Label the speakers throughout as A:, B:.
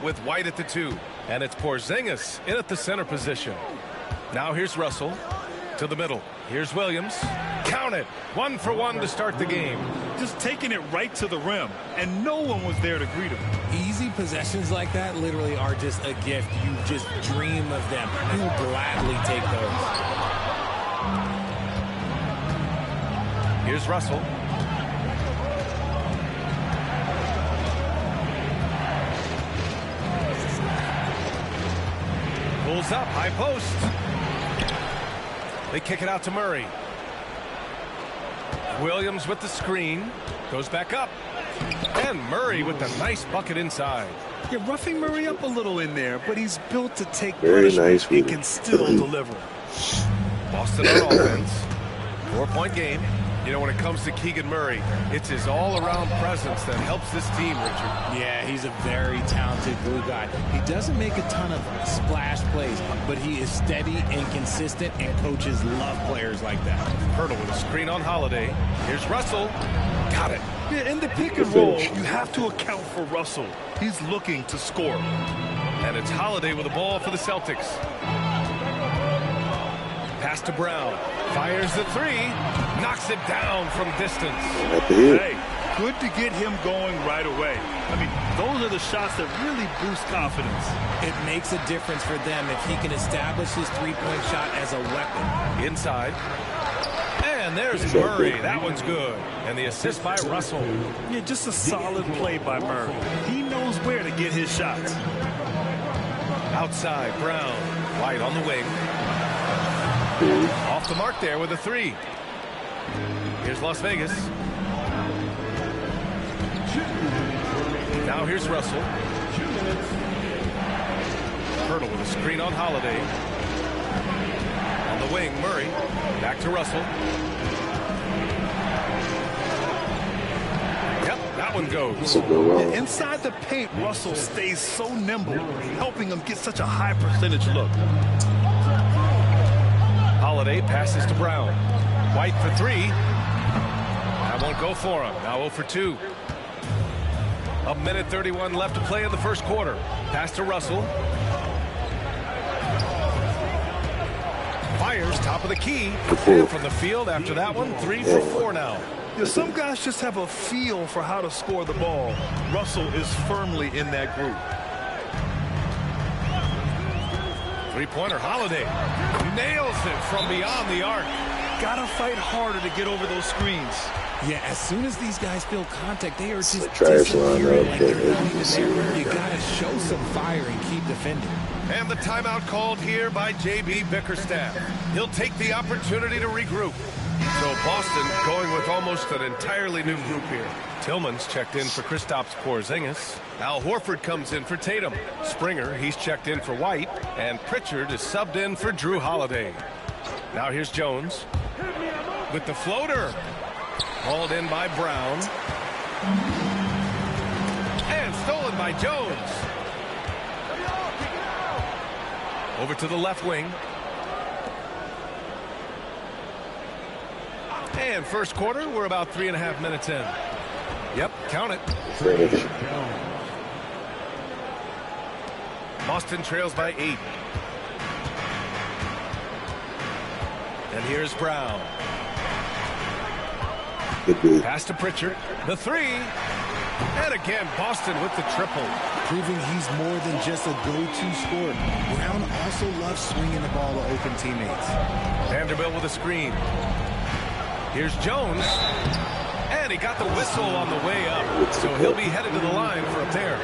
A: with White at the 2. And it's Porzingis in at the center position. Now here's Russell to the middle. Here's Williams. Count it. 1 for 1 to start the game.
B: Just taking it right to the rim, and no one was there to greet him.
C: Easy possessions like that literally are just a gift. You just dream of them. He'll gladly take those.
A: Here's Russell. Pulls up, high post. They kick it out to Murray. Williams with the screen. Goes back up. And Murray with the nice bucket inside.
B: Yeah, roughing Murray up a little in there, but he's built to take
D: Very nice.
B: He can still deliver.
A: Boston on offense. 4-point game. You know, when it comes to Keegan Murray, it's his all-around presence that helps this team, Richard.
C: Yeah, he's a very talented glue guy. He doesn't make a ton of splash plays, but he is steady and consistent, and coaches love players like that.
A: Hurdle with a screen on Holiday. Here's Russell. Got it.
B: Yeah, in the pick and roll, you have to account for Russell. He's looking to score.
A: And it's Holiday with the ball for the Celtics. Pass to Brown. Fires the 3. Knocks it down from distance.
B: Hey, good to get him going right away. I mean, those are the shots that really boost confidence.
C: It makes a difference for them if he can establish his three-point shot as a weapon.
A: Inside. And there's Murray. That one's good. And the assist by Russell.
B: Yeah, just a solid play by Murray. He knows where to get his shots.
A: Outside, Brown. White on the wing. Off the mark there with a 3. Here's Las Vegas. Now here's Russell. Hurdle with a screen on Holiday. On the wing, Murray. Back to Russell. Yep, that one goes.
B: Inside the paint, Russell stays so nimble, helping him get such a high percentage look.
A: Holiday passes to Brown. White for 3. That won't go for him. Now 0 for 2. 1:31 left to play in the first quarter. Pass to Russell. Fires top of the key. And from the field after that one, 3 for 4 now.
B: Yeah, some guys just have a feel for how to score the ball. Russell is firmly in that group.
A: Three-pointer, Holiday. Nails it from beyond the arc.
B: Gotta fight harder to get over those screens.
C: Yeah, as soon as these guys feel contact, they are just
D: disappearing.
C: like they're not even there. You gotta show some fire and keep defending.
A: And the timeout called here by J.B. Bickerstaff. He'll take the opportunity to regroup. So Boston going with almost an entirely new group here. Tillman's checked in for Kristaps Porzingis. Al Horford comes in for Tatum. Springer, he's checked in for White. And Pritchard is subbed in for Drew Holiday. Now here's Jones with the floater. Hauled in by Brown. And stolen by Jones. Over to the left wing. And first quarter, we're about 3.5 minutes in. Yep, count it. Boston trails by 8. And here's Brown. Pass to Pritchard. The 3. And again, Boston with the triple.
C: Proving he's more than just a go-to scorer. Brown also loves swinging the ball to open teammates.
A: Vanderbilt with a screen. Here's Jones. And he got the whistle on the way up. So he'll be headed to the line for a pair.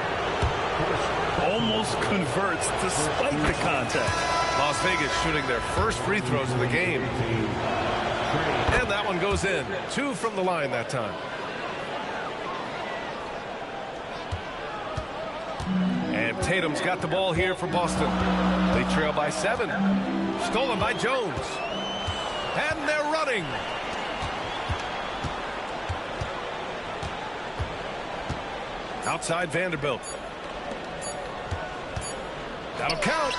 B: Almost converts despite the contact.
A: Las Vegas shooting their first free throws of the game. And that one goes in. 2 from the line that time. And Tatum's got the ball here for Boston. They trail by 7. Stolen by Jones. And they're running. Outside Vanderbilt. That'll count.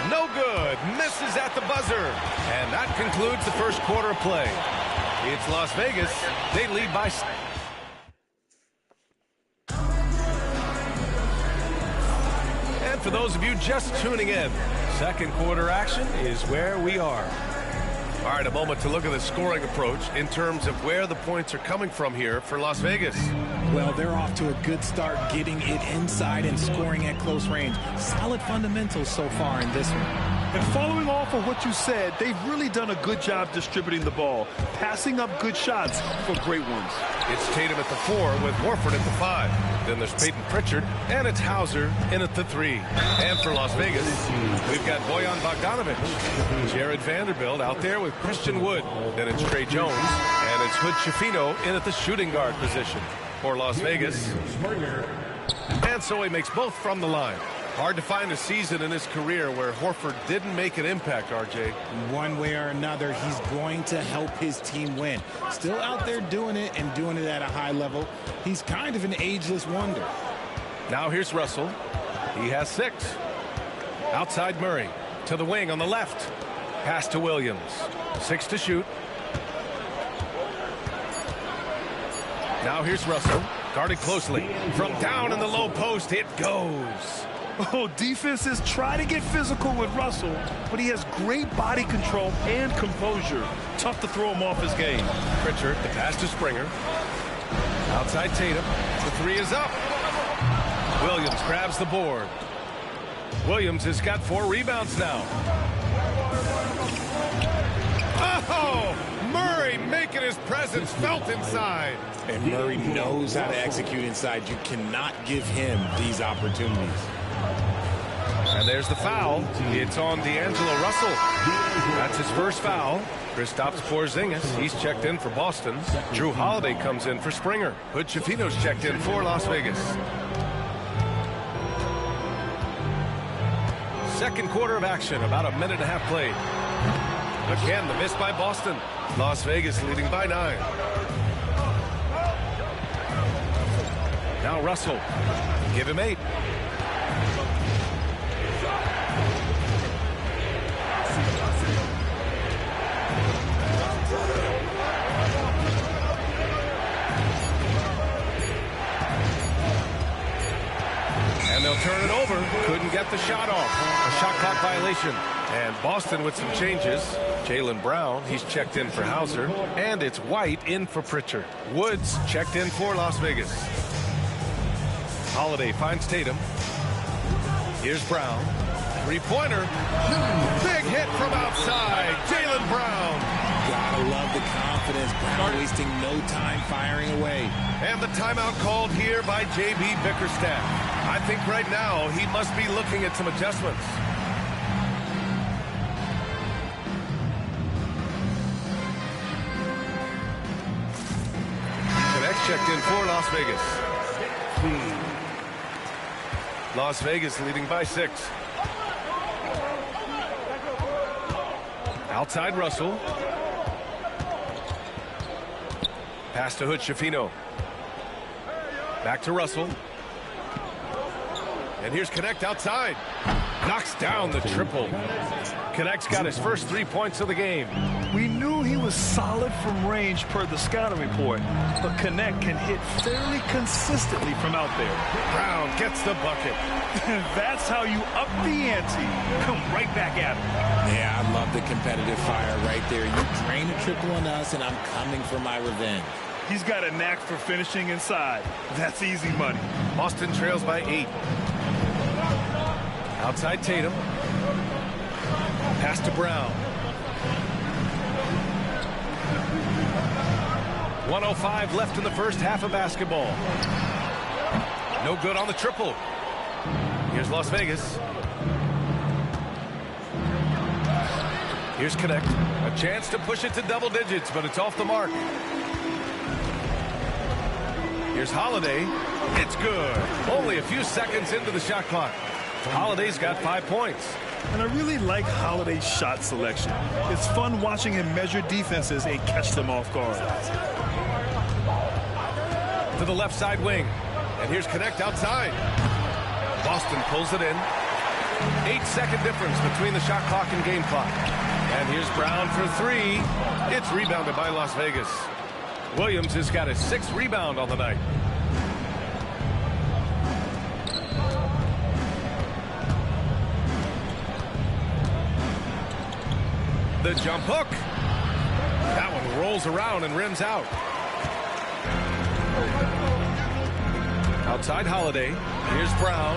A: No good. Misses at the buzzer. And that concludes the first quarter of play. It's Las Vegas. They lead by for those of you just tuning in, second quarter action is where we are. All right, a moment to look at the scoring approach in terms of where the points are coming from here for Las Vegas.
C: Well, they're off to a good start getting it inside and scoring at close range. Solid fundamentals so far in this one.
B: And following off of what you said, they've really done a good job distributing the ball, passing up good shots for great ones.
A: It's Tatum at the 4 with Horford at the 5. Then there's Peyton Pritchard, and it's Hauser in at the 3. And for Las Vegas, we've got Bojan Bogdanovic, Jared Vanderbilt out there with Christian Wood. Then it's Trey Jones, and it's Hood Schifino in at the shooting guard position for Las Vegas. And so he makes both from the line. Hard to find a season in his career where Horford didn't make an impact, RJ.
C: One way or another, he's going to help his team win. Still out there doing it and doing it at a high level. He's kind of an ageless wonder.
A: Now here's Russell. He has 6. Outside Murray to the wing on the left. Pass to Williams. 6 to shoot. Now here's Russell. Guarded closely. From down in the low post, it goes.
B: Oh, defenses try to get physical with Russell, but he has great body control and composure. Tough to throw him off his game.
A: Pritchard, the pass to Springer. Outside Tatum. The 3 is up. Williams grabs the board. Williams has got 4 rebounds now. Oh! Murray making his presence felt inside.
C: And Murray knows how to execute inside. You cannot give him these opportunities.
A: And there's the foul. It's on D'Angelo Russell. That's his first foul. Kristaps Porzingis, he's checked in for Boston. Drew Holiday comes in for Springer. Hood Schifino's checked in for Las Vegas. Second quarter of action, about a minute and a half played. Again, the miss by Boston. Las Vegas leading by 9. Now Russell. Give him 8. And they'll turn it over. Couldn't get the shot off. A shot clock violation. And Boston with some changes. Jaylen Brown, he's checked in for Hauser. And it's White in for Pritchard. Woods checked in for Las Vegas. Holiday finds Tatum. Here's Brown. Three-pointer. Big hit from outside. Jaylen Brown.
C: Gotta love the confidence. Brown wasting no time firing away.
A: And the timeout called here by J.B. Bickerstaff. I think right now he must be looking at some adjustments. Connect checked in for Las Vegas. Las Vegas leading by 6. Outside Russell. Pass to Hood Schifino. Back to Russell. And here's Connect outside. Knocks down the triple. Connect's got his first 3 points of the game.
B: We knew he was solid from range per the scouting report, but Connect can hit fairly consistently from out there.
A: Brown gets the bucket.
B: That's how you up the ante. Come right back at him.
C: Yeah, I love the competitive fire right there. You drain a triple on us, and I'm coming for my revenge.
B: He's got a knack for finishing inside. That's easy money.
A: Boston trails by 8. Outside Tatum. Pass to Brown. 1:05 left in the first half of basketball. No good on the triple. Here's Las Vegas. Here's Connect. A chance to push it to double digits, but it's off the mark. Here's Holiday. It's good. Only a few seconds into the shot clock. Holiday's got 5 points.
B: And I really like Holiday's shot selection. It's fun watching him measure defenses and catch them off guard.
A: To the left side wing. And here's Connect outside. Boston pulls it in. 8-second difference between the shot clock and game clock. And here's Brown for 3. It's rebounded by Las Vegas. Williams has got his 6th rebound on the night. The jump hook. That one rolls around and rims out. Outside Holiday. Here's Brown.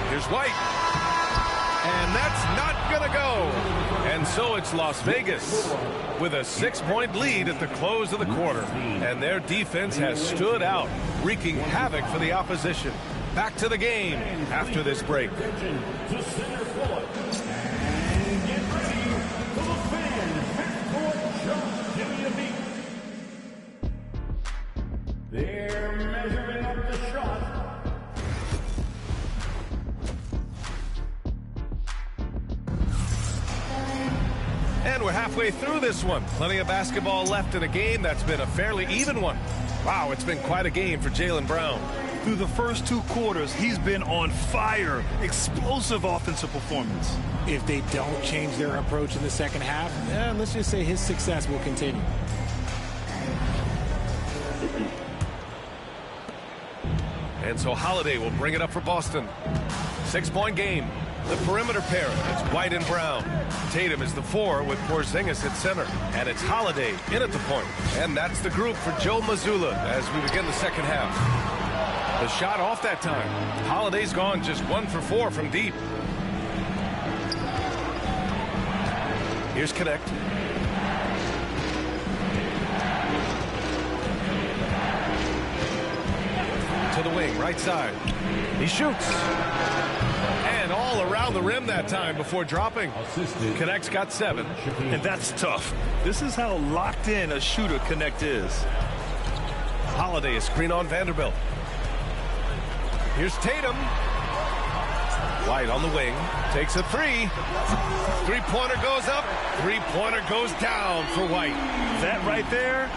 A: Here's White. And that's not going to go. And so it's Las Vegas with a 6-point lead at the close of the quarter. And their defense has stood out, wreaking havoc for the opposition. Back to the game after this break.
D: They're measuring up the shot.
A: And we're halfway through this one. Plenty of basketball left in a game that's been a fairly even one. Wow, it's been quite a game for Jaylen Brown.
B: Through the first 2 quarters, he's been on fire. Explosive offensive performance.
C: If they don't change their approach in the second half, let's just say his success will continue.
A: And so Holiday will bring it up for Boston. 6-point game. The perimeter pair, it's White and Brown. Tatum is the 4 with Porzingis at center. And it's Holiday in at the point. And that's the group for Joe Mazzulla as we begin the second half. The shot off that time. Holiday's gone just 1 for 4 from deep. Here's Connect. To the wing, right side. He shoots. And all around the rim that time before dropping. Connect's got 7.
B: And that's tough. This is how locked in a shooter Connect is.
A: Holiday is screen on Vanderbilt. Here's Tatum. White on the wing. Takes a 3. 3-pointer goes up. 3-pointer goes down for White.
B: That right there,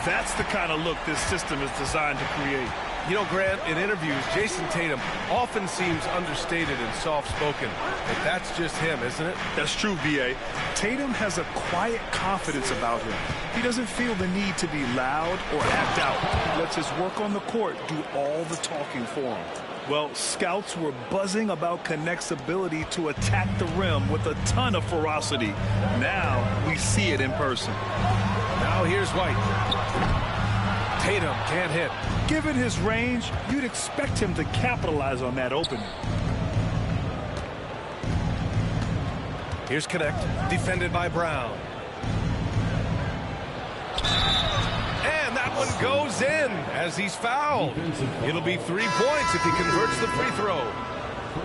B: that's the kind of look this system is designed to create.
A: You know, Grant, in interviews, Jason Tatum often seems understated and soft-spoken. But that's just him, isn't it?
B: That's true, B.A. Tatum has a quiet confidence about him. He doesn't feel the need to be loud or act out. Lets his work on the court do all the talking for him. Well, scouts were buzzing about Connect's ability to attack the rim with a ton of ferocity. Now we see it in person.
A: Now here's White. Tatum can't hit.
B: Given his range, you'd expect him to capitalize on that opening.
A: Here's Connect, defended by Brown. And that one goes in as he's fouled. It'll be 3 points if he converts the free throw.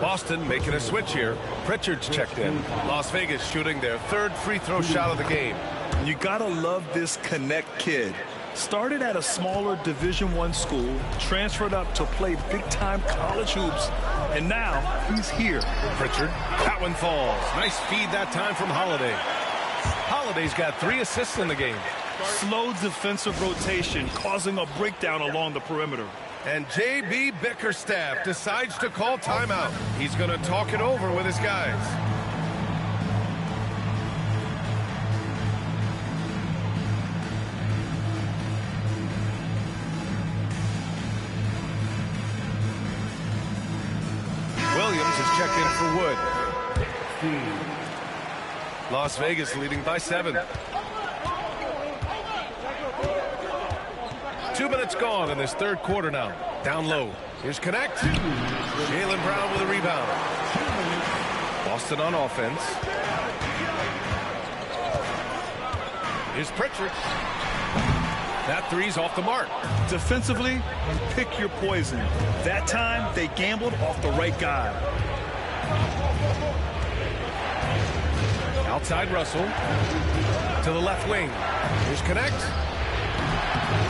A: Boston making a switch here. Pritchard's checked in. Las Vegas shooting their 3rd free throw shot of the game.
B: You gotta love this Connect kid. Started at a smaller Division I school, transferred up to play big-time college hoops, and now he's here.
A: Pritchard, that one falls. Nice feed that time from Holiday. Holiday's got 3 assists in the game.
B: Slow defensive rotation, causing a breakdown along the perimeter.
A: And J.B. Bickerstaff decides to call timeout. He's going to talk it over with his guys. Williams is checked in for Wood. Las Vegas leading by 7. 2 minutes gone in this 3rd quarter now. Down low. Here's Connect. Jaylen Brown with a rebound. Boston on offense. Here's Pritchard. That 3's off the mark.
B: Defensively, pick your poison. That time, they gambled off the right guy.
A: Outside Russell. To the left wing. Here's Connect.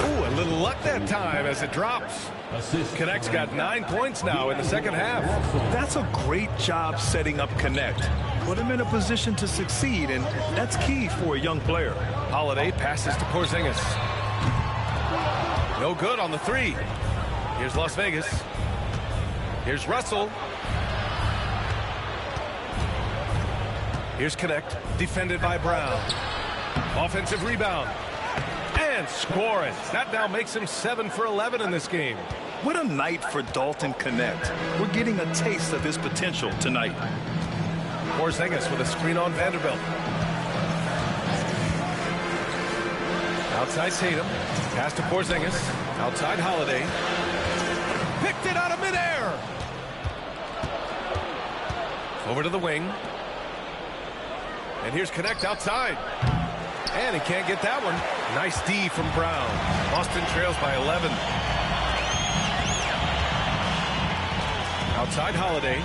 A: Ooh, a little luck that time as it drops. Connect's got 9 points now in the second half.
B: That's a great job setting up Connect. Put him in a position to succeed, and that's key for a young player.
A: Holiday passes to Porzingis. No good on the 3. Here's Las Vegas. Here's Russell. Here's Connect, defended by Brown. Offensive rebound. And score it. That now makes him 7 for 11 in this game.
B: What a night for Dalton Connect. We're getting a taste of his potential tonight.
A: Porzingis with a screen on Vanderbilt. Outside Tatum. Pass to Porzingis. Outside Holiday. Picked it out of midair. Over to the wing. And here's Connect outside. And he can't get that one. Nice D from Brown. Boston trails by 11. Outside Holiday.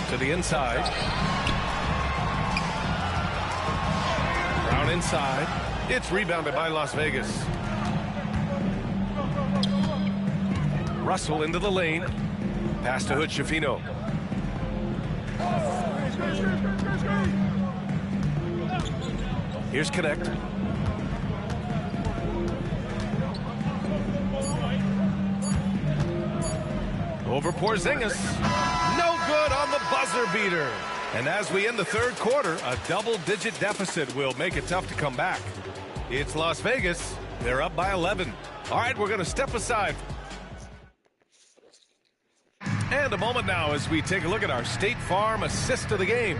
A: To the inside. Brown inside. It's rebounded by Las Vegas. Russell into the lane. Pass to Hood-Schifino. Here's Connect. Over Porzingis. No good on the buzzer beater. And as we end the third quarter, a double-digit deficit will make it tough to come back. It's Las Vegas. They're up by 11. All right, we're going to step aside. And a moment now as we take a look at our State Farm assist of the game.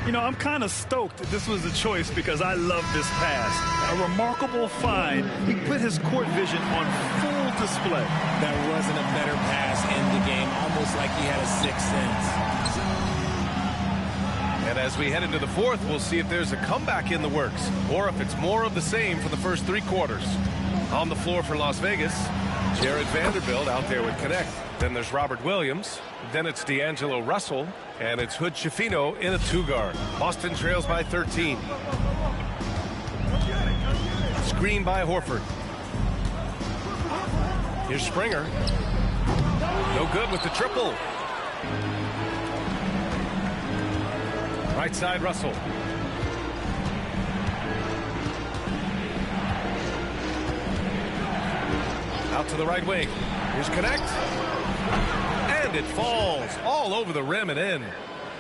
B: You know, I'm kind of stoked that this was the choice because I love this pass. A remarkable find. He put his court vision on full display.
C: There wasn't a better pass in the game, almost like he had a sixth sense.
A: And as we head into the fourth, we'll see if there's a comeback in the works or if it's more of the same for the first three quarters. On the floor for Las Vegas, Jared Vanderbilt out there with Connect. Then there's Robert Williams. Then it's D'Angelo Russell. And it's Hood-Schifino in a two-guard. Boston trails by 13. Screen by Horford. Here's Springer. No good with the triple. Right side, Russell. Out to the right wing. Here's Connect. And it falls all over the rim and in.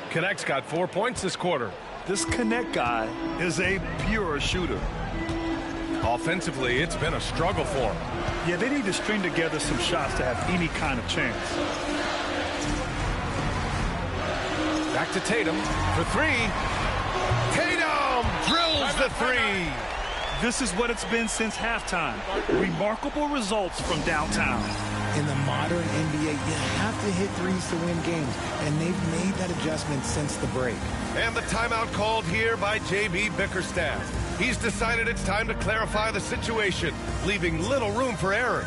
A: Connect's got 4 points this quarter.
B: This Connect guy is a pure shooter.
A: Offensively, it's been a struggle for him.
B: Yeah, they need to string together some shots to have any kind of chance.
A: Back to Tatum for three. Tatum drills the three.
B: This is what it's been since halftime. Remarkable results from downtown.
C: In the modern NBA, you have to hit threes to win games, and they've made that adjustment since the break.
A: And the timeout called here by J.B. Bickerstaff. He's decided it's time to clarify the situation, leaving little room for error.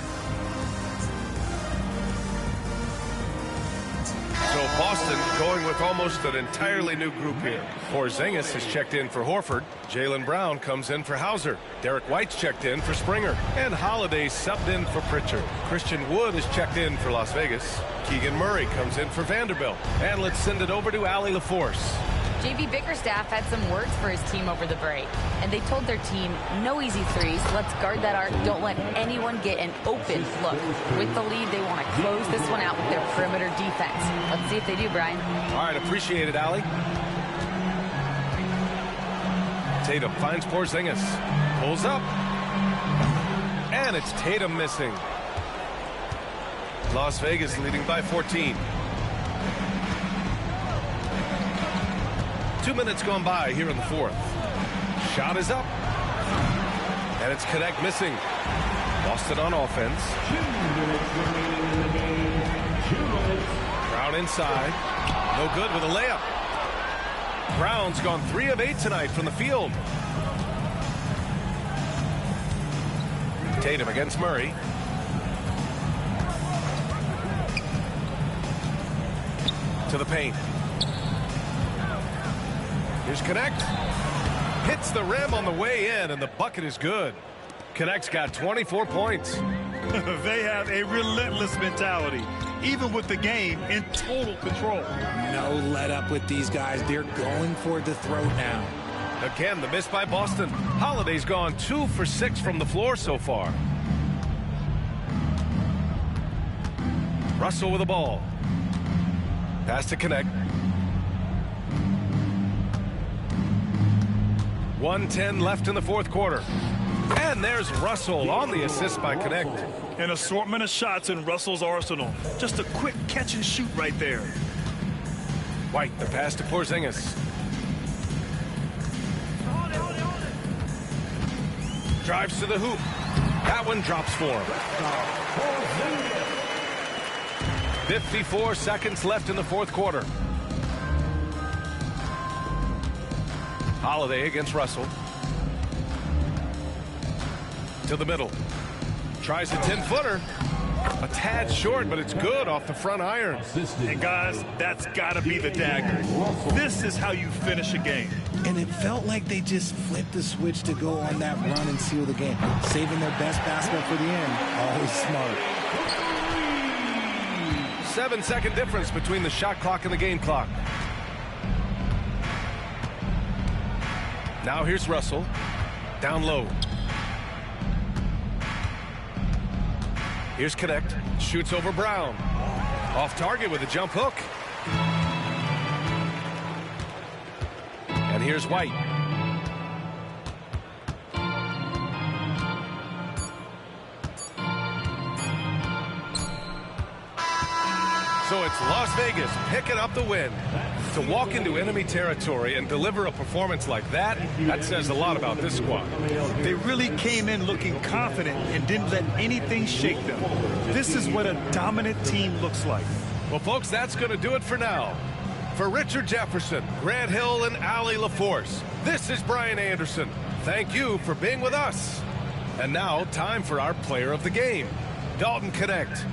A: So Boston going with almost an entirely new group here. Porzingis has checked in for Horford. Jaylen Brown comes in for Hauser. Derek White's checked in for Springer. And Holiday subbed in for Pritchard. Christian Wood is checked in for Las Vegas. Keegan Murray comes in for Vanderbilt. And let's send it over to Allie LaForce.
E: J.B. Bickerstaff had some words for his team over the break, and they told their team, no easy threes, let's guard that arc, don't let anyone get an open look. With the lead, they want to close this one out with their perimeter defense. Let's see if they do, Brian.
A: All right, appreciate it, Allie. Tatum finds Porzingis, pulls up, and it's Tatum missing. Las Vegas leading by 14. 2 minutes gone by here in the fourth. Shot is up. And it's Connect missing. Boston on offense. Brown inside. No good with a layup. Brown's gone 3 of 8 tonight from the field. Tatum against Murray. To the paint. Here's Connect. Hits the rim on the way in, and the bucket is good. Connect's got 24 points.
B: They have a relentless mentality, even with the game in total control.
C: No let up with these guys. They're going for the throat now.
A: Again, the miss by Boston. Holiday's gone 2 for 6 from the floor so far. Russell with the ball. Pass to Connect. 1:10 left in the fourth quarter. And there's Russell on the assist by Connect.
B: An assortment of shots in Russell's arsenal. Just a quick catch and shoot right there.
A: White, the pass to Porzingis. Drives to the hoop. That one drops for him. 54 seconds left in the fourth quarter. Holiday against Russell. To the middle. Tries a 10-footer. A tad short, but it's good off the front iron.
B: And guys, that's got to be the dagger. This is how you finish a game.
C: And it felt like they just flipped the switch to go on that run and seal the game. Saving their best basketball for the end. Always smart.
A: 7-second difference between the shot clock and the game clock. Now here's Russell. Down low. Here's Connect. Shoots over Brown. Off target with a jump hook. And here's White. So it's Las Vegas picking up the win. To walk into enemy territory and deliver a performance like that, that says a lot about this squad.
B: They really came in looking confident and didn't let anything shake them. This is what a dominant team looks like.
A: Well, folks, that's going to do it for now. For Richard Jefferson, Grant Hill, and Allie LaForce, this is Brian Anderson. Thank you for being with us. And now, time for our player of the game, Dalton Connect.